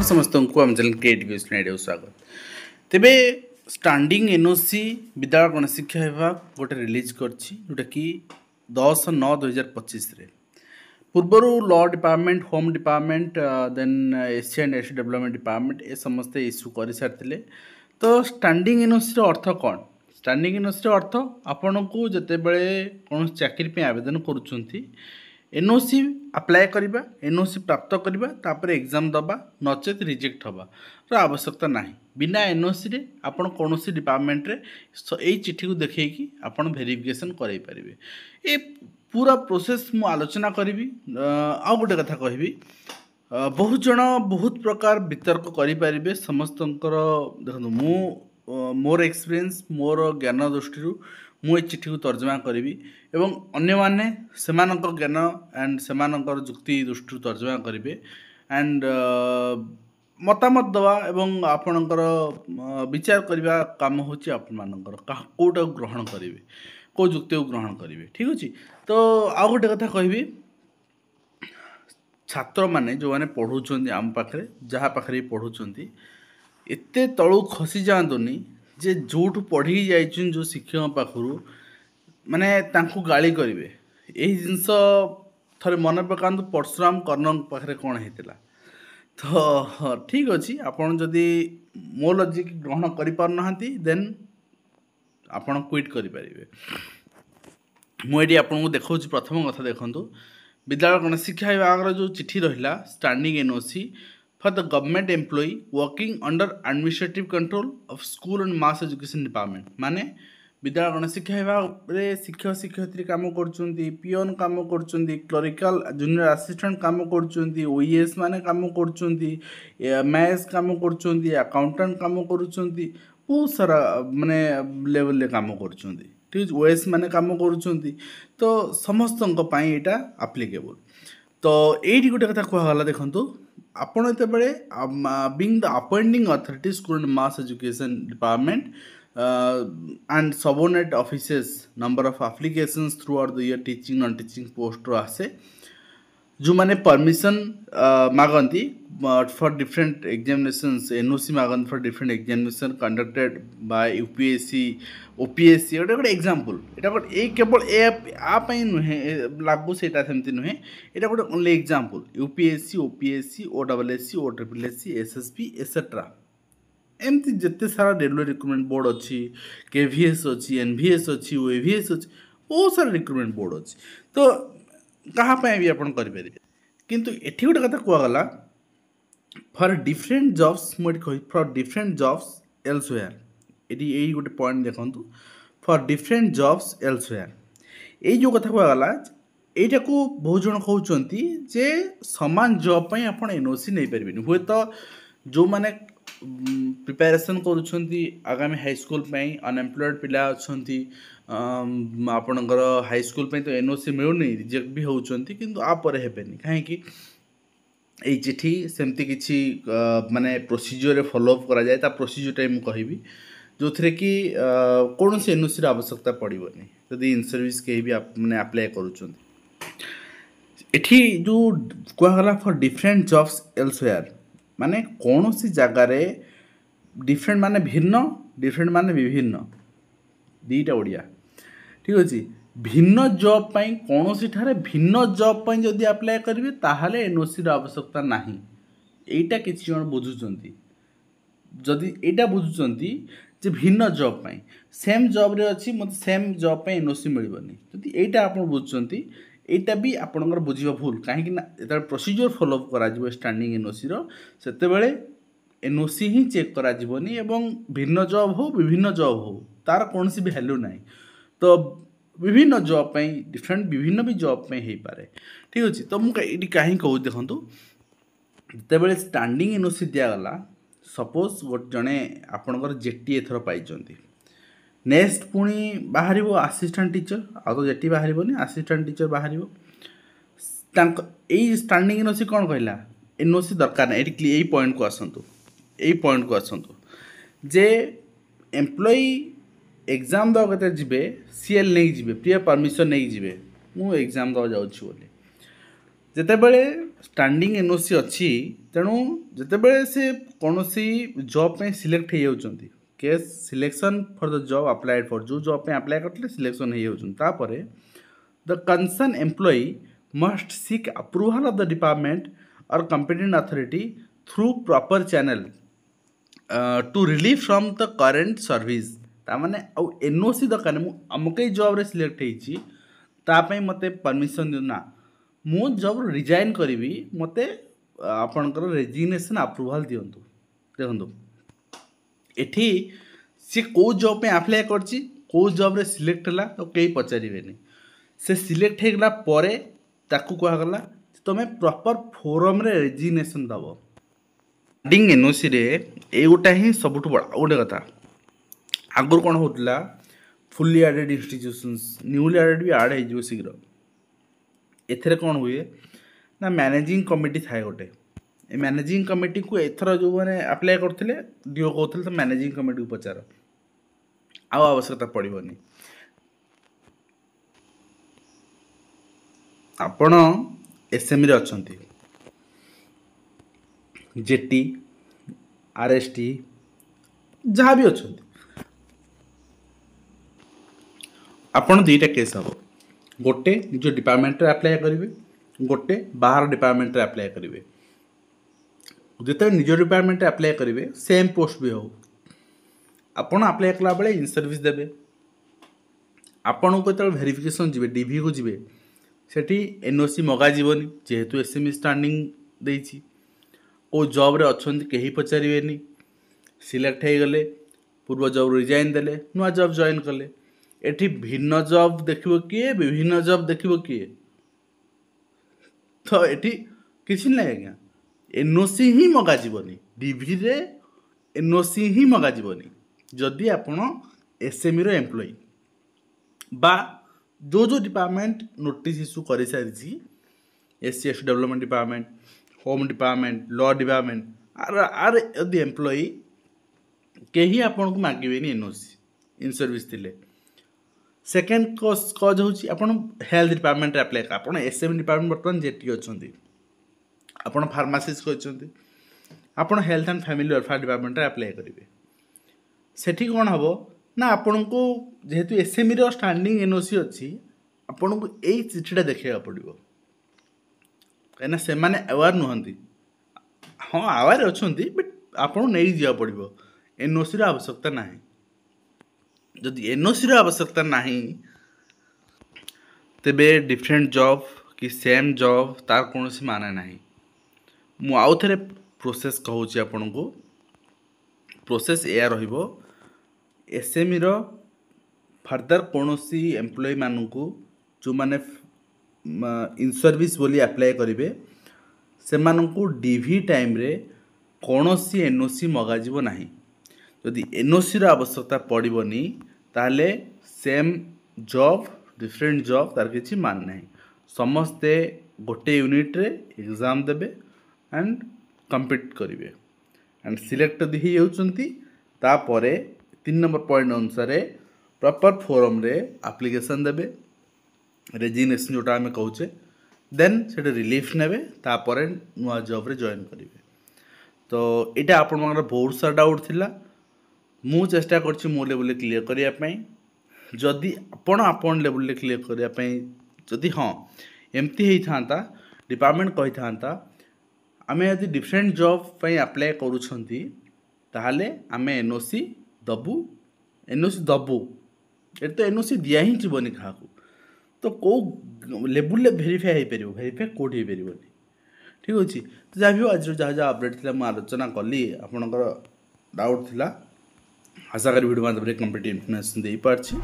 समस्त को आम चैनल क्रिएटिव स्टूडियो स्वागत। तेबे स्टैंडिंग एनओसी विद्यालय गणशिक्षा विभाग गोटे रिलीज करछि जोटा कि 10/9/2025 रे पूर्वर law department home department then SC and ST development department ए समस्त इश्यू कर सारी। तो स्टैंडिंग एनओसी अर्थ कौन? स्टैंडिंग एनओसी अर्थ आपन को जिते बड़े कौन चाकरी पे आवेदन करुँच एनओसी अप्लाई करवा एनओसी प्राप्त करवा तापर एग्जाम दबा नचेत रिजेक्ट हवा आवश्यकता ना। बिना एनओसी रे आपन कौन सी डिपार्टमेंट रे यही चिठी को देखी आपन वेरिफिकेशन कराई पारिबे। ए पूरा प्रोसेस मु आलोचना करी। आ गोटे कथा कहबी बहुत जन बहुत प्रकार वितर्क करें समस्तंकर देखो मु मोर एक्सपीरियंस मोर ज्ञान दृष्टि मु चिठी को तर्जमा करी एवं अन्य माने सेमानक ज्ञान एंड सेमानकर जुक्ति दृष्टि तर्जमा करेंगे एंड मतामत दवा एवं आपणकर विचार करने काम होची आपण मानकर कोटा ग्रहण करेंगे को जुक्ति को ग्रहण करेंगे। ठीक अच्छे। तो आउ गोटे कथा कहबी छात्र माने जो माने पढ़ुचंदी आम पाखरे जहाँ पाखरे पढ़ुचंदी एते तळु खसी जातुनी जे जोठू पढ़ी जाइछन जो शिक्षक पाखरु माने तांकु गाली करेंगे। यही जिनस थरे मन पकांतु परशुराम कर्ण पाखरे कौन होता। तो ठीक अच्छे आपन जदि मो लॉजिक ग्रहण करि पारना देन आपन क्विट करें। मुझे आपको देखा प्रथम कथा देखो विद्यालय गणशिक्षा विभाग जो चिठी रहा standing NOC for the government employee working under administrative control of school and mass education department माने विद्यालय गणशिक्षा विभाग रे शिक्षक शिक्षयित्री काम करछुंती पियन काम करछुंती क्लरिकल जूनियर असिस्टेंट काम करछुंती ओईएस माने काम करछुंती मैथ्स काम करछुंती अकाउंटेंट काम करछुंती बहुत सारा माने लेवल ले काम करछुंती। ठीक है। ओएस माने काम करछुंती तो समस्तन पाई एटा एप्लीकेबल। तो एठी गोटे कथा कहला देखंतु आपण एते बळे being the appointing authority school and mass education department and subordinate offices number of applications throughout the year teaching non teaching post रो आसे जो माने परमिशन मागंती for different examinations एनओसी मागंती for different examination conducted by UPSC OPSC एटा गोटे example एटा गोटे ए केवल ए आ पई नुहे लागू सेटा सेमति नुहे एटा गोटे only example UPSC OPSC OWSSC ओट्रिपलएससी एसएसबी एसेट्रा एमती जिते सारा रेलवे रिक्रुटमेंट बोर्ड अच्छी केवीएस अच्छी एनवीएस अच्छी ओएवीएस अच्छी बहुत सारा रिक्रुटमेंट बोर्ड अच्छी। तो कहाँ भी आपन करें किंतु एठी गोटे कथा कहगला फॉर डिफरेंट जॉब्स मुझे कही for different jobs elsewhere eighty यही गोटे पॉइंट देखंतु फॉर डिफरेंट जॉब्स एल्सवेयर यही जो कथा कहगला एटा को बहुत जन कहउचंती जे समान जॉब पई आपन एनओसी नै परबेनी हुए तो जो माने प्रिपेरेसन करुछंती आगामी हाई स्कूल पई अनएम्प्लॉयड पिला अछंती आपनकर हाई स्कूल पई तो एनओसी मिलुनी रिजेक्ट भी होउचंती किंतु आ परे हेबेनी काहे कि ए चिठी सेमती किछि माने प्रोसीजर रे फॉलो अप करा जाय ता प्रोसीजर टाइम कहबी जो थरे कि कोन से एनओसी रे आवश्यकता पड़िबनी यदि इन सर्विस के भी माने अप्लाई करुछंती। एठी जो कहला फॉर डिफरेंट जॉब्स एल्सवेयर माने कौन सी जगार डिफरेंट माने भिन्न डिफरेंट माने विभिन्न दीटा ओडिया। ठीक अच्छे। भिन्न जॉब पाई कौन सी ठारे भिन्न जॉब पाई जदि अप्लाई करेंगे ताहले एनओसी रो आवश्यकता नाही। एटा किछि जण बुझुचंती जदि एटा बुझुचंती जे भिन्न जॉब पाई सेम जॉब रे अछि मते सेम जॉब पाई एनओसी मिलबनी जदि एटा आपण बुझुचंती एटा भी आपणकर बुझिबा भूल कहीं ना प्रोसीजर फॉलो अप करा स्टैंडिंग एनओसी रो सेते बेले एनओसी ही चेक करा जीवनी एवं भिन्न जॉब हो विभिन्न जॉब हो तार कौन सी वैल्यू नाही। तो विभिन्न जॉब पई डिफरेंट विभिन्न भी जॉब पई हे पारे। ठीक अच्छे। तो मुझे कहीं कहूँ देखो जिते बेले स्टैंडिंग एनओसी दिया गला सपोज गोटे जड़े आपणकर जेटी एथर पाइचंती नेक्स्ट पुणी बाहर असिस्टेंट टीचर आ तो जेटी बाहर असिस्टेंट टीचर बाहर यही स्टैंडिंग एनओसी कौन कहला एनओसी दरकार ना यही पॉइंट को आसतु जे एम्प्लॉई एग्जाम दवा कते जिबे सीएल नहीं जिबे प्रिय परमिशन नहीं जिबे मु एग्जाम दवा जाउछि बोले जेतेबेले स्टैंडिंग एनओसी अच्छी तेणु जेतेबेले से कौनसी जॉब पे सिलेक्ट हो जाउछंती case selection for the job applied for जो जॉब पे अप्लाई करते सिलेक्शन हो जाउछंती the concern employee must seek approval of the department और competent authority through proper channel to relieve from the current service तामाने आउ एनओसी दरकार मु अमके जॉब रे सिलेक्ट हेची तापई मते परमिशन दिउ ना मु जॉब रिजाइन करी मते आपनकर रेजिग्नेशन अप्रूवल दियंतु देखंतु एठी से को जॉब पे अप्लाई करची को जॉब रे सिलेक्ट हला तो केही पचारिबेनी से सिलेक्ट हेगला परे ताकू कहा गला तमे प्रॉपर फोरम रे रेजिग्नेशन दबो स्टैंडिंग एनओसी रे एगोटा ही सबुठ बड़ा गोटे कथा आगुर कौन होता fully aided institutions newly aided भी आड हो शीघ्र एथेरे कौन हुए ना मैनेजिंग कमिटी थाए गोटे मैनेजिंग कमिटी को एथर जो मैंने अप्लाई करते डीओ कहते तो मैनेजिंग कमिटी को पचार आवश्यकता पड़ोनी आपण एसएमई रे अछंती जेटी आरएसटी जहाँ भी अछंती आपण दुईटा केस हम गोटे निज डिपार्टमेंट रे अप्लाई करेंगे गोटे बाहर डिपार्टमेंट रे अप्लाई करेंगे जिते निज डिपार्टमेंट रे अप्लाई करेंगे सेम पोस्ट भी हो आपण अप्लाई कला बेले इन सर्विस देबे आपण को तो वेरिफिकेशन जीवे डीवी को जीवे सेठी एनओसी मगा जीवनी जेहेतु एसएमई स्टैंडिंग देइछि ओ जॉब रे अछंती केही पचारिबेनी सिलेक्ट हे गले पूर्व जॉब रिजाइन देले नुआ जॉब जॉइन कले एठी भिन्न जॉब देखिबो किए विभिन्न जॉब देखिबो किए तो एठी किछि नै आज्ञा एनओसी ही मगा जीवनी डीवी रे एनओसी ही मगा जीवनी जदि आपण एसएमई रो एम्प्लॉय बा जो डिपार्टमेंट नोटिस इश्यू कर सारी SC ST development department home department law department आर यदि एम्प्लॉय कहीं आपन को मागवे एनओसी इन सर्विस थिले सेकेंड कज होची आपन हेल्थ डिपार्टमेंट अप्लाई आपन एसएमई डिपार्टमेंट बर्तमान जेटी अछंती आपन फार्मासिस्ट को अछंती आपन health and family welfare department apply करेंगे सेठी कौन हम ना आपण को जेहेतु एसएमई रो स्टैंडिंग एनओसी अच्छी आपण को यही चिठीटा देखा पड़ो कहीं से माने अवेयर नुहंती हाँ अवेयर अच्छा बट आपको नहीं जा पड़ो एनओसी रो आवश्यकता नहीं जदि एनओसी रो आवश्यकता नहीं तेबे डिफरेंट जॉब कि सेम जॉब तार कौन माने नहीं मु आउ थे प्रोसेस कहूँ आपण को प्रोसेस या रहिबो एसएमई रो फर्दर कौन सी एम्प्लॉय मानू जो माने इन सर्विस बोली अप्लाई करेंगे से डीवी टाइम रे कौन सी एनओसी मगाजिबो नहीं जदि एनओसी रो आवश्यकता पड़ोनी ताले सेम जॉब डिफरेंट जॉब तार किछि मान नहीं समस्ते गोटे यूनिट रे एग्जाम देबे एंड कंप्लीट करेंगे एंड सिलेक्ट दी होउचंती तापरे 3 नंबर पॉइंट अनुसार प्रॉपर फोरम रे एप्लिकेशन देबे रेजिग्नेशन जोटा आम कहूचे देन से रिलीफ नेबे तापरे नुआ जॉब रे जॉइन करेंगे तो यहाँ आपण बहुत सारा डाउट थिला मु चेष्टा करछि मो लेवल क्लियर करिया पई जदि आपण लेवल क्लियर करिया पई जदि हाँ एमती ही थांता डिपार्टमेंट कही थांता आमे यदि डिफरेंट जॉब पई अप्लाई करूछंती ताहाले आमे एनओसी दबु ए तो एनओसी दिया ही जीवनी क्या तो कौ लेवल भेरीफाई हो पार भेरीफाई कौटी हो पार ठीक अच्छे तो जहाँ भी आज जहाँ जहाँ अपडेट थी मुझे आलोचना कली आपंकर डाउट थी आशा करी वीडियो माध्यम कंप्लीट इनफर्मेशन दे पार्ची।